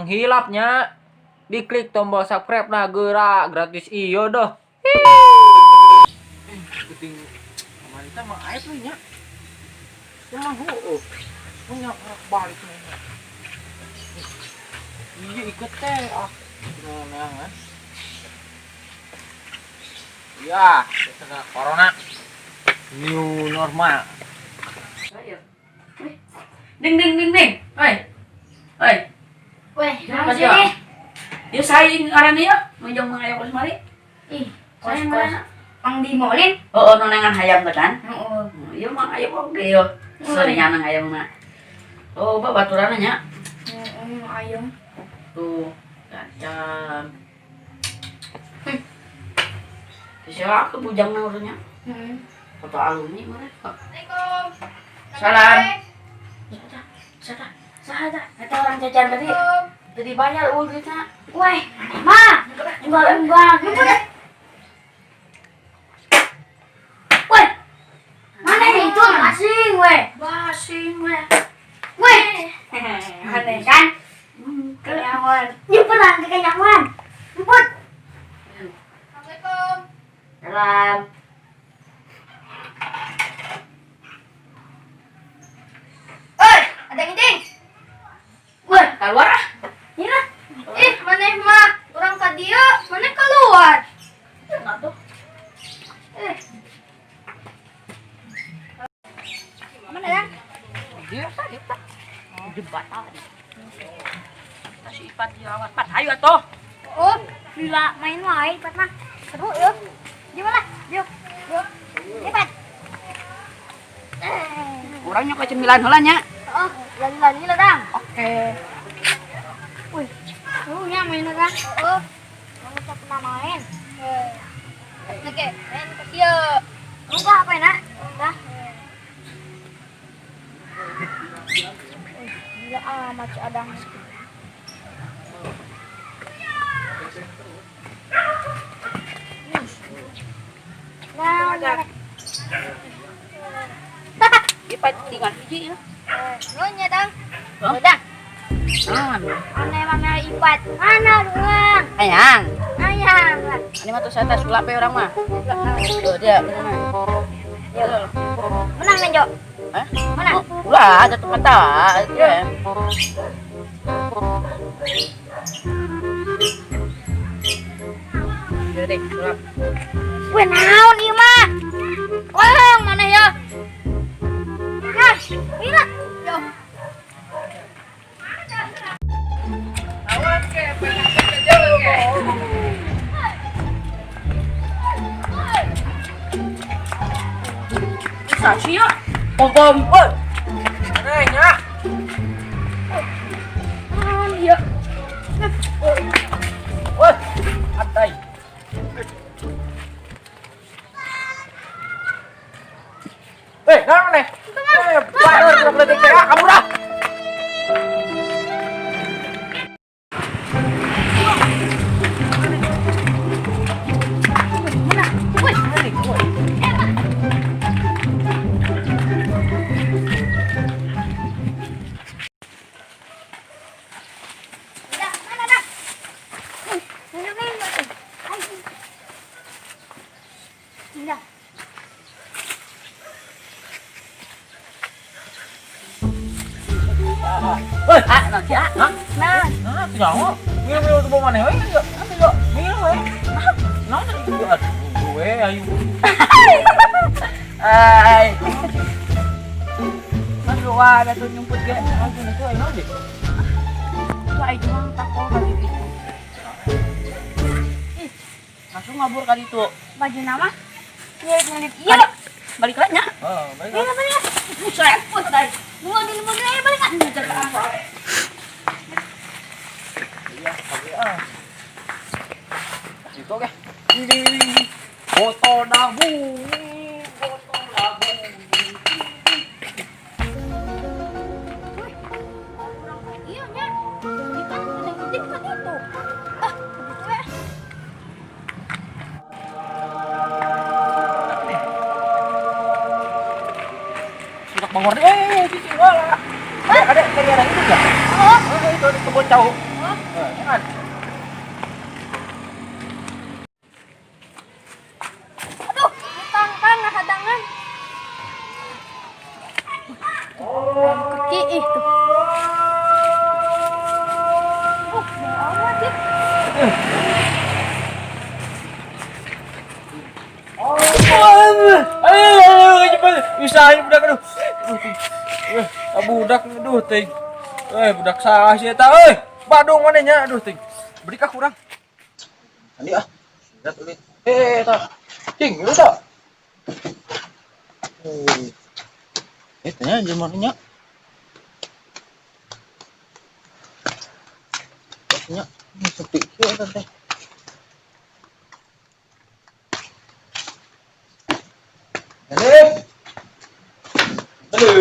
Hilapnya diklik tombol subscribe nah gerak gratis iyo doh. Kuting kita mah air lu nya. Cuma punya balik nih. Iya ikut teh nah kan. Ya, kena corona. New normal. Ding ding ding ding. Oi. Weh, Apa sih? Dia saing aran ieu, menjong mangayong kos mari. ih, Kos saya mana? Pang di molin? Oh, nonengan hayam teh kan? Oo. Ieu mah hayam oge yo. Seringan hayam mah. Oh, babaturanna nya. Ayam. Tuh, kacang. Siapa aku bujangna urutnya? Foto alumni mana? Assalamualaikum. Salam. Sada. Eta orang jajan tadi. Jadi bayar duitnya. Weh, ma, enggak. Weh, mana itu basing, weh? Weh, aneh kan? Kenyawan. Nyimpen kenyawan. Nyimpen. Assalamualaikum. Salam. Ada ngiding. Wah, keluar ah. Iya. Maneh mah urang ka dieu, maneh keluar. Enggak tuh. Mana ya? Dia tadi tak. Debat tadi. Kasih ipat dirawat. Pat hayu atuh. Oh, bila main wae pat mah. Seru yuk. Di mana? Yuk. Cepat. Orangnya ke cemilan heula nya. Oh, lagi lah dang. Oke. Wih, serunya main lah. Oh, kamu tak pernah main. Oke, main ke dia. Enggak apa ya, Udah. Gila amat si Adang. Nah, Ipat tinggal hiji ya. Nunya dang. Hah? Udah. Aneh. Mana ipat? Mana doang? Ayang. Ayang. Ini mah tuh saya tes sulap ya orang mah. Tuh dia. Menang nih, Jo. Hah? Mana? Ulah ada teman tawa. Ya. Deh, sulap. Weh, naon ieu mah? Wah, mana ya? Nah, ini yo. Saksi ya. Pom-pom. Aneh nya. Naon ieu? Wah, atai. Naon nih? Bader udah kamu dah. Mana? Weh, dah, mana dah? Dah. Nanti ah. Hah? Nah, Nyawa. Minum tuh mana we? Ayo. Minum we. Naon tadi aduh we ayo. Ay. Aduh, ada tuh nyumput ge. Aduh itu ayo deh. Ay, cuma takol kali itu. Langsung ngabur kali itu. baju nama? Nyelip-nyelip. Iya, Balik lagi nya. Oh, baik. iya bener. Buset, buset. Bunga di mobil aja balik kan. Jaga apa? Iya, tapi itu oke. Foto dagu. Foto dagu. Iya, nya. Ini kan ada yang gede kan itu. Ah, nomor sini wala. Ada kalian itu enggak? Oh. Itu di kebun jauh. Jangan. Aduh, tangkang nggak hadangan. Kaki itu. Amat ya. Ayo cepat. Usahain budak aduh. Budak aduh ting. Budak sah sih eta euy. Badung mana nya aduh ting. Beri ka kurang. Ani ah. Lihat ulit. Tah. Cing, lu tah. Tanya jamannya. Nya sepi kieu eta teh. Halo. Halo.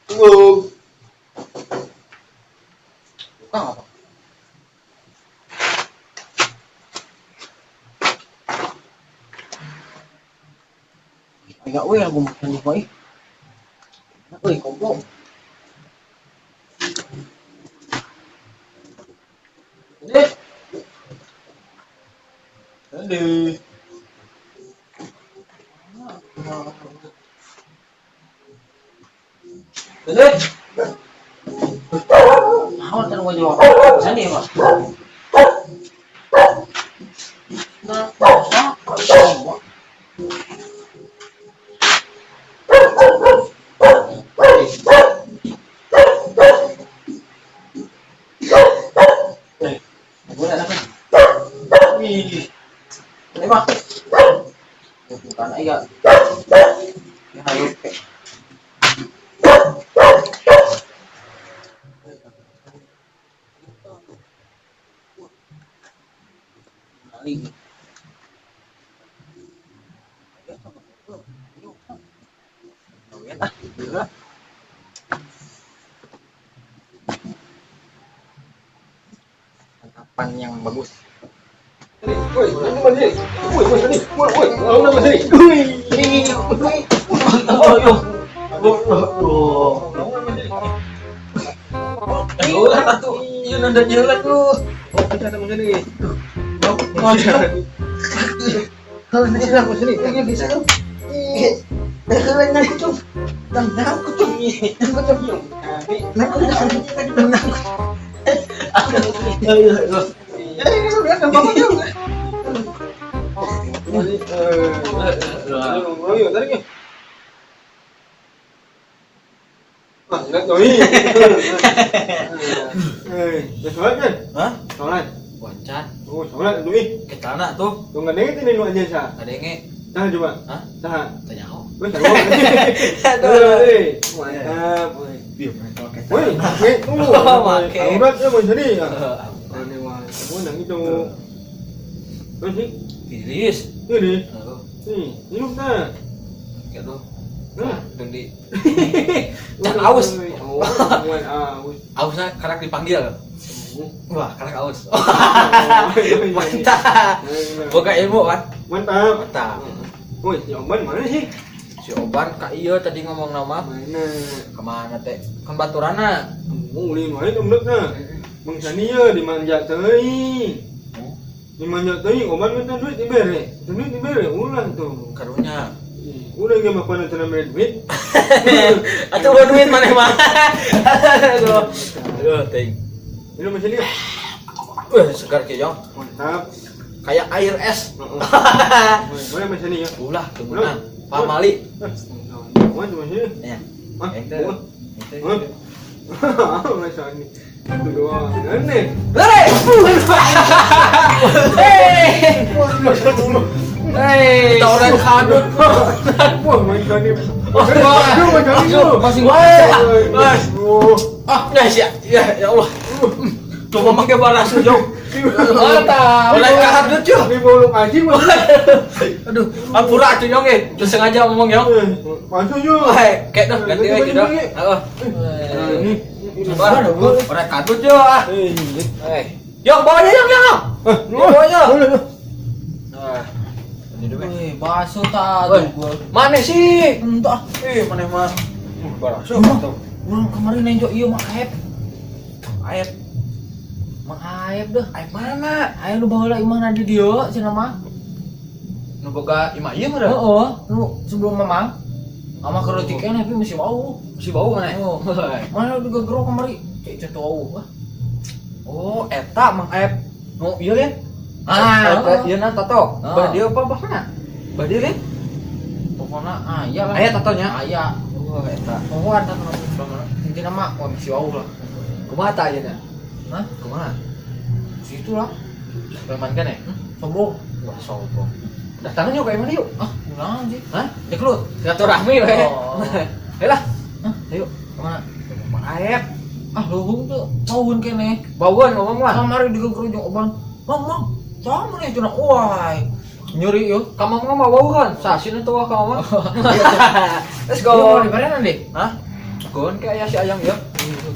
Tunggu. Buka apa? Enggak, aku makan di sini. Kompok. Halo. Halo. Awak tak mau jawab. Sana ya, Pak. Enggak usah. Bukan aja. Ya ayo. Tangkapan yang bagus. Woi, nama sini. Woi, sini. Woi, nama sini. Iya nanda jelas tuh. Oh, kita sama sini. Kalau nanti sama sini, ini bisa tuh. Kalau nanti tuh, dan aku tuh, Wancan. Oh, soalnya dulu Ke tanah tuh. tuh nggak denget ini lu aja sah. Ada yang Tahan coba. Hah? Tahan. tanya aku. Woi, tahan. Mantap. Woi, pakai tuh. Pakai. Aurat ya mau jadi ya. Aneh wah, semua nang itu. Terus sih, Tiris. ini. Halo. Nih, minum dah. Kayak tuh. Nah. Deng di. Can aus. Oh, bukan aus. Ausnya karak dipanggil. Wah, karak aus. Mantap. Mantap. Boga ilmu kan? Mantap. Mantap. Woi, si Oban mana sih? Si Oban ka ieu tadi ngomong nama. Mana? Kemana teh? Kan baturana. Mulai wae umdekna. Mang sania dimanja teuing. Dimanja teuing Oban minta duit dibere. Duit dibere ulang tuh. Karunya. Udah ge mah pana cenah mere duit. Atuh bawa duit maneh mah. Aduh, teuing. Minum sini. Segar kieu, Jong. Mantap. Kayak air es. Boleh mas sini ya. Ulah, tunggunan. Pamali. Wan cuma sini. Ya. Ah, Ente. buah. Mas ini. Itu doang. Aneh. Lare. Hei, orang kadut. Wah, main kani. Masih Mas. Ah, ya, ya Allah. Coba pakai balas Jong. Mantap. Mulai kadut yo. Ini bolong aja mas. Aduh, ampura atuh Jong terus sengaja ngomong Jong. Masuk yuk. Hai, kayak dah ganti aja dah. Heeh. Coba orang kadut yo ah. Hei. Yong, bawa aja Yong. Bawa aja. Nah. Jadi we. Wih, bakso ta Weh. tuh gua. Mana sih? Entah. Mana mah? Baraso Emang? tuh. Urang kemarin nenjok ieu Mang Aep. Aep. Mang Aep dah. Aep mana? Aya nu baheula imahna di dieu cenah mah. Nu boga imah ieu mah. Heeh, nu sebelum Mamang. Ama kereutik keneh tapi masih bau. Si bau mana? Oh. Mana juga gero kemari. Cek bau. Oh, eta Mang Aep. Nu ieu Lin. Ah, Ieu na tato. Ah. Bah dia apa bahna? Bah dia Lin. pokoknya aya lah. Aya tatonya? Aya. Oh, eta. Oh, ada kan intinya mah masih bau lah. Kumaha tah ieu na? Hah? Kumaha? Situ lah. Preman kan ya? Sombong. Wah, sombong. Datangan yuk kayak mana yuk? Ah, ulang sih. Hah? Deklut. Silaturahmi we. Oh. Ayolah. Hah? Ayo. Kemana? Mang Aep. Ah, luhung tuh. Tauhun kene. Bauan ngomong lah. Kamari digeger jeung oban. Mang. Sama nih cenah. Wah. Nyeri yo. Kamu mah bau kan? Sasin itu wah kamu mah. Let's Yo, go. di mana nanti? Hah? Gon kayak si ayam ya.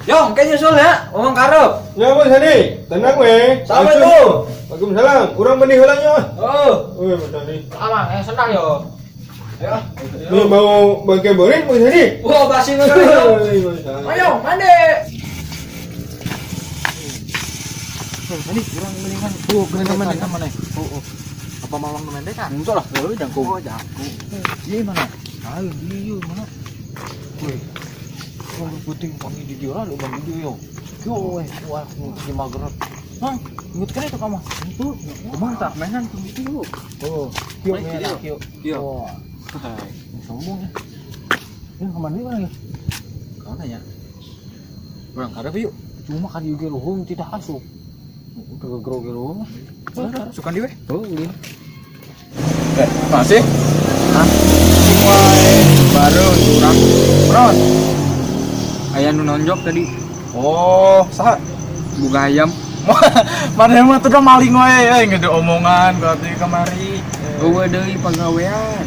Yong, kayak nyusul ya. Ngomong karep. Ya Mas Hadi, tenang weh. Assalamualaikum. Waalaikumsalam. Kurang benih heulanya. Oh. Weh Mas Hadi. Amang, senang yo. Ayo. Ini mau bangkai borin Mas Hadi. Wah, basi mana? Hei, Mas Hadi. Ayo, mandi. Mandi, kurang mendingan. Oh, kena mana? Oh. Apa mawang mendek kan? Enggak lah, lu jangkung. Oh, jangkung. Iya mana? Ayo, iya mana? Woi. Kalau puting panggil di dia lu bang video yo. Yo, wah, di magerak. Hah? Ingat kan itu kamu? Itu, kemana tak mainan tuh video? Oh, Yuk, main yuk. video. Yuk. Wah, Hai. sombong ya. Ini kemana nih lagi? Kau tanya. Kurang ada yuk. Cuma kan juga luhung tidak asup. Udah gegero luhung. Suka diwe? Oh, ulin. Masih? Hah? Wae, baru curang. Ron. Aya nu nonjok tadi. Oh, saha? Buka ayam. Mana mah tuh udah maling wae, ngede omongan berarti kemari. Eueuh deui pagawean.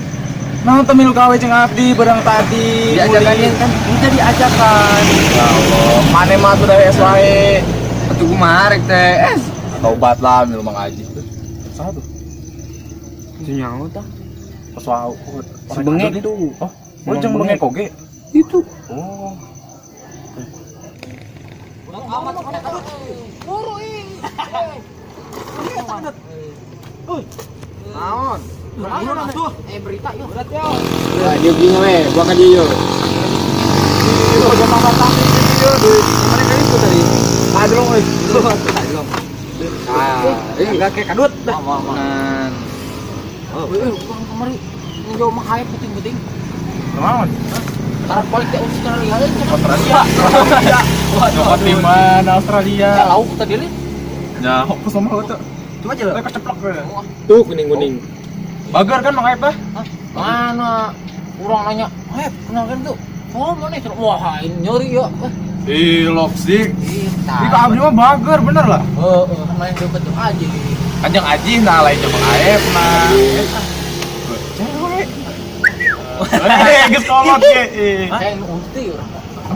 Nah, temil gawe jeung abdi bareng tadi. Diajakan kan kita diajakan. Ya Allah, mane mah tuh dari es wae. Atuh kumaha rek teh es. Tobat lah milu Mang Aji. Saha tuh? Sinyaho tah? Pas wau. Si bengek itu. Oh, jeung bengek oge. Itu. Oh. Naon? Berita yuk. Nah, dia gini we, gua ka dia yuk. Yo, jangan matang video duit. Mereka itu tadi. Padrong we. Padrong. Ah, ini enggak kayak kadut dah. Aman. Oh, kurang kemari. Ngejo mah hayat penting-penting. Naon? Tarap balik ke Australia aja. Australia. Waduh, di mana Australia? Ya lauk tadi nih. Ya, fokus sama tuh. Coba aja lah. Keceplok we. Tuh kuning-kuning. Bagar kan Mang Aep tah? Mana? Urang nanya, "Hep, kenalkan tuh." Oh, mana itu? Wah, ini nyeri ya. Ih, loksik. Kita. Di abdi mah bagar bener lah. Main deket tuh aja. Kanjeng Aji nah lain jeung Mang Aep mah. Cewek. Geus kolot ge. Kayak ulti urang.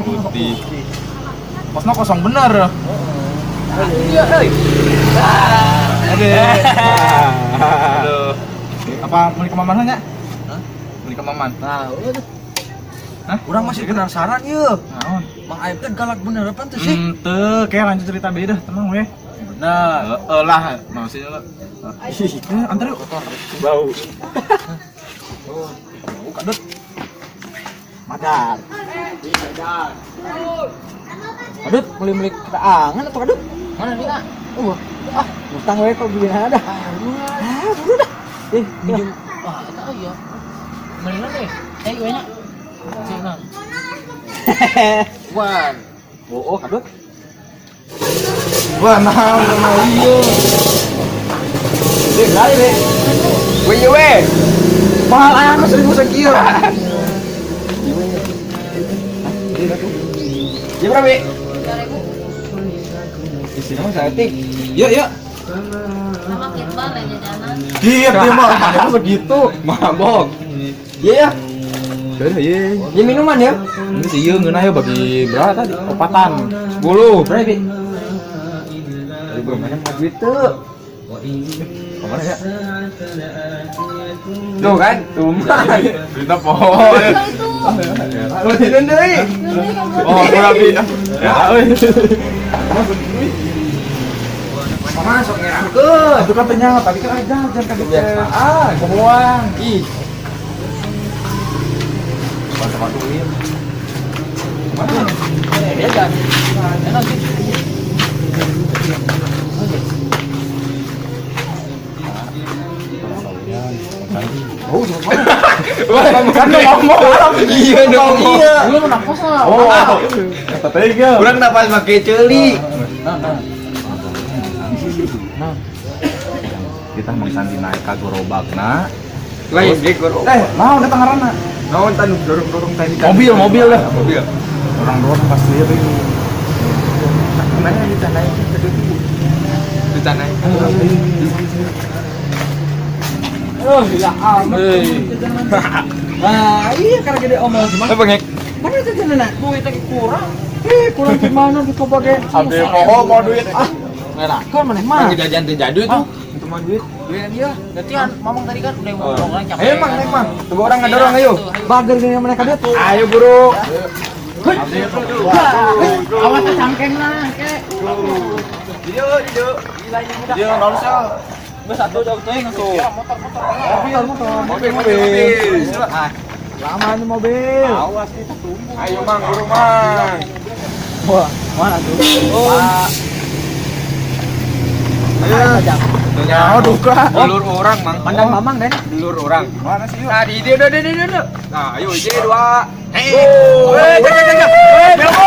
Putih. Posna kosong bener. Iya, euy. Aduh. Apa beli ke Maman nya? Hah? Beli ke Maman. Nah, udah. Hah? Urang masih penasaran yeuh. Naon? Mang Aep teh galak bener apa tuh sih? Teu, kayak lanjut cerita beda, tenang we. Bener. Heeh lah, maksudnya lah. Antar yuk. Bau. Bau kadut. Madar. Kadut, beli kita angan atau kadut? Mana dia? Utang we kok beli ada. Buru dah. Minjem. Wah, kita aja. Mendingan deh. Gue nya. Sana. Wan. Oh, kadut. Wah, nah iya. Deh, lari deh. We. Mahal amat 1.000 sekieu. Ya berapa, Bi? 3.000. Di sini mah saeutik. Iya. Sama kita lah jajanan. Giat dia mah, mana segitu. Mabok. Iya. Iya. Ya minuman ya. Ini sih ieu ngeunah ya bagi berapa tadi? Opatan. 10. Berapa, Bi? Dari mana mah duit teu? Kemana ya? Tuh kan, berita pohon. Lu tidur deh. Oh, rapi. Ya, masuk ngerangkeun. Itu katanya tadi kan aja jangan kaget. Buang. Ih. Sama duit. Mana? Ya kan. Enak sih. Oh, wah, kan ngomong. Iya, ngomong. Lu nafas lah. Oh. Tega. Urang nafas make ceuli. Nah. Kita mangsanti naik ka gerobakna. Lain ge gerobak. Naon eta ngaranna? Naon tanu dorong-dorong tadi. Mobil dah. Mobil. Dorong-dorong pasti ya tuh. Mana kita naik ke situ? Kita naik. Oh, ya amat. Nah, iya karena gede omong gimana? Apa ngek? Mana itu jenengan? Duit lagi kurang. Kurang gimana di kobage? Abdi poho mau duit. Ngelakuin mana mah? Mang jajan teh jadu itu. Itu mah duit. Duit dia. Gantian mamang tadi kan udah ngomong orang capek. Ayo mang, naik mang. Tunggu orang ngadorong ayo. Bager gini mereka dia tuh. Ayo buru. Awas cangkeng lah, kek. Dia nol sel. Bos satu jauh tuh ngasuh. Mobil. Lama ini mobil. Awas kita tunggu. Ayo mang, buru mang. Wah, mana tuh? Ayo. Oh, duka. Dulur orang mang. Pandang mamang den. Dulur orang. Mana sih? Nah, di dia udah. Nah, ayo ije dua. Hei. Jangan. Belok.